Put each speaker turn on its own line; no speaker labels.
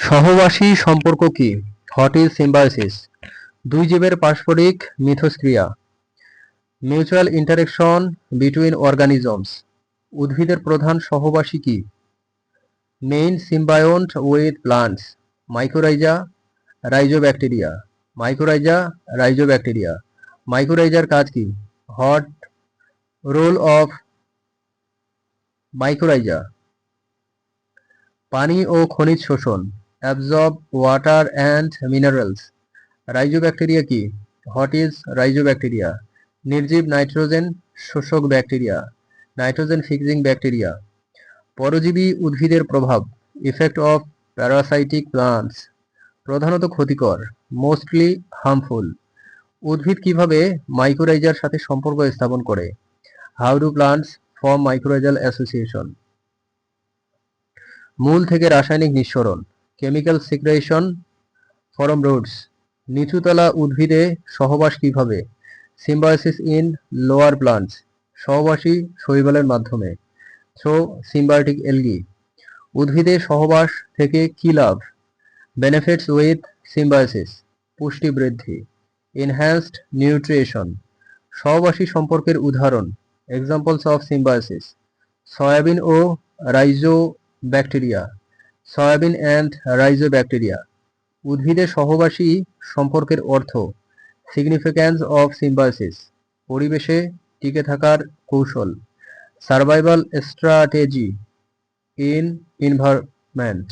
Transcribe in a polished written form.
সহবাসী সম্পর্ক কি? What is symbiosis? দুই জীবের পারস্পরিক মিথস্ক্রিয়া। Mutual interaction between organisms. উদ্ভিদের প্রধান সহবাসী কি? Main symbiont with plants. Mycorrhiza, rhizobacteria. Mycorrhiza, rhizobacteria. মাইকোরাইজার কাজ কি? What role of mycorrhiza? পানি ও খনিজ শোষণ। Absorb water and minerals. রাইজোব্যাকটেরিয়া কি? What is rhizobacteria? নির্জীব নাইট্রোজেন শোষক ব্যাকটেরিয়া। Nitrogen fixing bacteria. পরজীবী উদ্ভিদের প্রভাব। Effect of parasitic plants. প্রধানত ক্ষতিকর। Mostly harmful. উদ্ভিদ কিভাবে মাইকোরাইজার সাথে সম্পর্ক স্থাপন করে? How do plants form mycorrhizal association? মূল থেকে রাসায়নিক নিঃসরণ। Chemical secretion from roots. নিচুতলা উদ্ভিদে সহবাস কিভাবে? Symbiosis in lower plants. সহবাসী শৈবালের মাধ্যমে। Through symbiotic algae. উদ্ভিদে সহবাস থেকে কি লাভ? Benefits with symbiosis. পুষ্টি বৃদ্ধি। Enhanced nutrition. সহবাসী সম্পর্কের উদাহরণ। Examples of symbiosis. সয়াবিন ও রাইজোব্যাকটেরিয়া। Soybean and rhizobacteria. উদ্ভিদে সহবাসী সম্পর্কের অর্থ। Significance of symbiosis. পরিবেশে টিকে থাকার কৌশল। Survival strategy in environment.